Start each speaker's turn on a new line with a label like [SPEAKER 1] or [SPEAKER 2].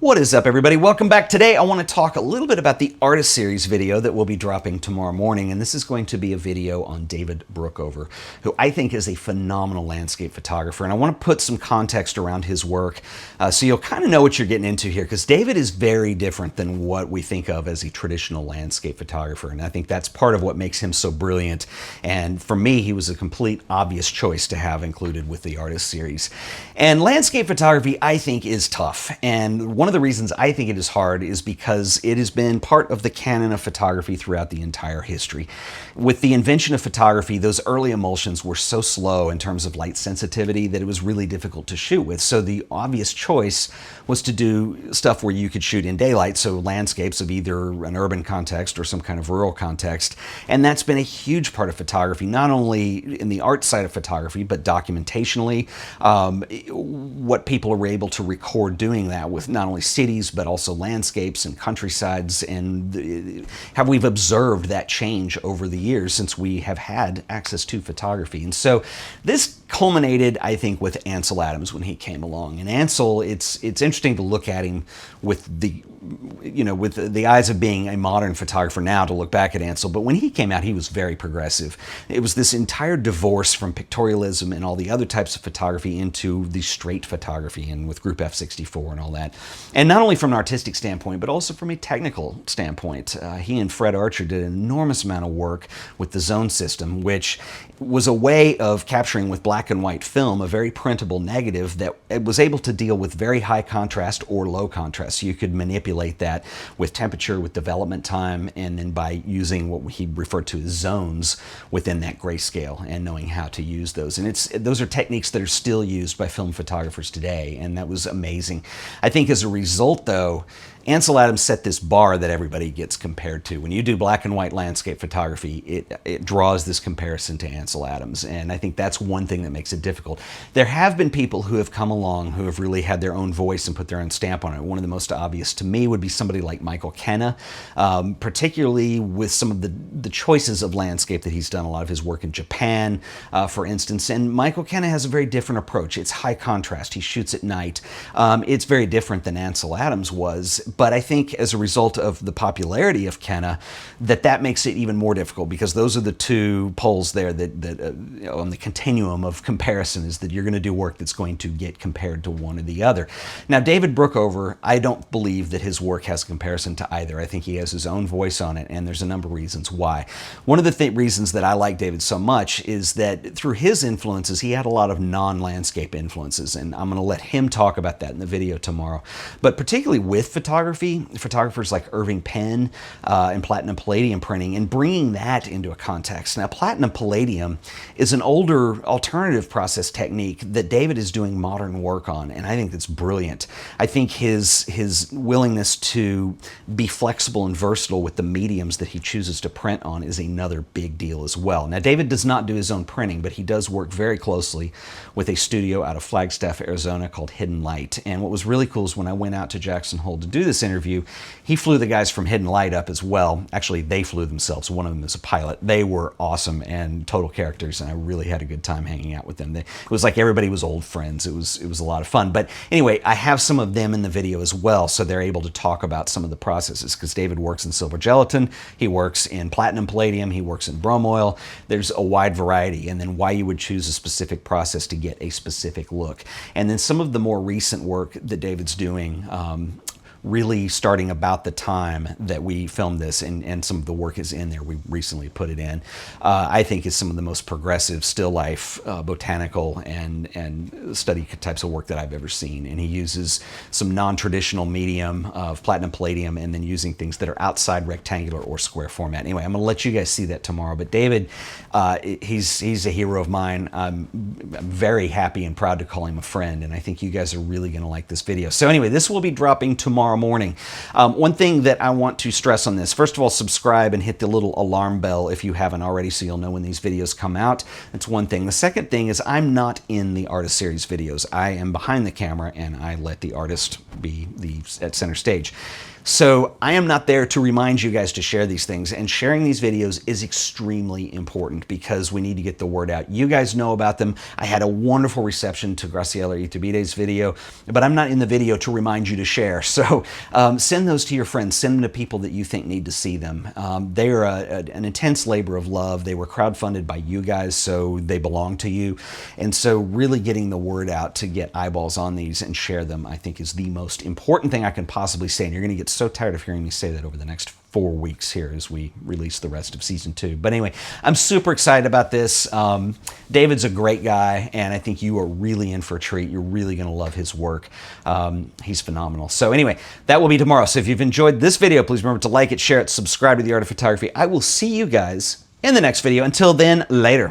[SPEAKER 1] What is up, everybody? Welcome back. Today I want to talk a little bit about the artist series video that will be dropping tomorrow morning, and this is going to be a video on David Brookover, who I think is a phenomenal landscape photographer, and I want to put some context around his work so you'll kind of know what you're getting into here, because David is very different than what we think of as a traditional landscape photographer, and I think that's part of what makes him so brilliant, and for me he was a complete obvious choice to have included with the artist series. And landscape photography, I think, is tough, and one of the reasons I think it is hard is because it has been part of the canon of photography throughout the entire history. With the invention of photography, those early emulsions were so slow in terms of light sensitivity that it was really difficult to shoot with. So the obvious choice was to do stuff where you could shoot in daylight, so landscapes of either an urban context or some kind of rural context. And that's been a huge part of photography, not only in the art side of photography, but documentationally. What people are able to record doing that with not only cities, but also landscapes and countrysides, and how we've observed that change over the years since we have had access to photography. And so this culminated, I think, with Ansel Adams when he came along. And Ansel, it's interesting to look at him with the eyes of being a modern photographer now, to look back at Ansel, but when he came out, he was very progressive. It was this entire divorce from pictorialism and all the other types of photography into the straight photography, and with Group F64 and all that. And not only from an artistic standpoint, but also from a technical standpoint. He and Fred Archer did an enormous amount of work with the zone system, which was a way of capturing with black and white film a very printable negative that it was able to deal with very high contrast or low contrast. So you could manipulate that with temperature, with development time, and then by using what he referred to as zones within that grayscale and knowing how to use those. And those are techniques that are still used by film photographers today, and that was amazing. I think as a result, though, Ansel Adams set this bar that everybody gets compared to. When you do black and white landscape photography, it draws this comparison to Ansel Adams, and I think that's one thing that makes it difficult. There have been people who have come along who have really had their own voice and put their own stamp on it. One of the most obvious to me would be somebody like Michael Kenna, particularly with some of the choices of landscape that he's done. A lot of his work in Japan, for instance, and Michael Kenna has a very different approach. It's high contrast. He shoots at night. It's very different than Ansel Adams was. But I think as a result of the popularity of Kenna, that makes it even more difficult, because those are the two poles there that on the continuum of comparison, is that you're going to do work that's going to get compared to one or the other. Now, David Brookover, I don't believe that his work has a comparison to either. I think he has his own voice on it, and there's a number of reasons why. One of the reasons that I like David so much is that through his influences, he had a lot of non-landscape influences, and I'm going to let him talk about that in the video tomorrow. But particularly with photographers like Irving Penn and platinum palladium printing, and bringing that into a context. Now, platinum palladium is an older alternative process technique that David is doing modern work on, and I think that's brilliant. I think his willingness to be flexible and versatile with the mediums that he chooses to print on is another big deal as well. Now, David does not do his own printing, but he does work very closely with a studio out of Flagstaff, Arizona called Hidden Light. And what was really cool is when I went out to Jackson Hole to do this interview, he flew the guys from Hidden Light up as well. Actually, they flew themselves. One of them is a pilot. They were awesome and total characters, and I really had a good time hanging out with them. It was like everybody was old friends. It was a lot of fun. But anyway, I have some of them in the video as well, so they're able to talk about some of the processes, because David works in silver gelatin, he works in platinum palladium, he works in bromoil. There's a wide variety, and then why you would choose a specific process to get a specific look. And then some of the more recent work that David's doing, really starting about the time that we filmed this, and some of the work is in there, we recently put it in, I think is some of the most progressive still life, botanical and study types of work that I've ever seen. And he uses some non-traditional medium of platinum palladium, and then using things that are outside rectangular or square format. Anyway, I'm going to let you guys see that tomorrow. But David, he's a hero of mine. I'm very happy and proud to call him a friend, and I think you guys are really going to like this video. So anyway, this will be dropping tomorrow tomorrow morning. One thing that I want to stress on this, first of all, subscribe and hit the little alarm bell if you haven't already so you'll know when these videos come out. That's one thing. The second thing is I'm not in the artist series videos. I am behind the camera and I let the artist be at center stage. So I am not there to remind you guys to share these things, and sharing these videos is extremely important because we need to get the word out. You guys know about them. I had a wonderful reception to Graciela Itubide's video, but I'm not in the video to remind you to share. So send those to your friends. Send them to people that you think need to see them. They are an intense labor of love. They were crowdfunded by you guys, so they belong to you. And so really getting the word out to get eyeballs on these and share them, I think, is the most important thing I can possibly say. And you're going to get so tired of hearing me say that over the next 4 weeks here as we release the rest of season 2. But anyway, I'm super excited about this. David's a great guy, and I think you are really in for a treat. You're really going to love his work. He's phenomenal. So anyway, that will be tomorrow. So if you've enjoyed this video, please remember to like it, share it, subscribe to The Art of Photography. I will see you guys in the next video. Until then, later.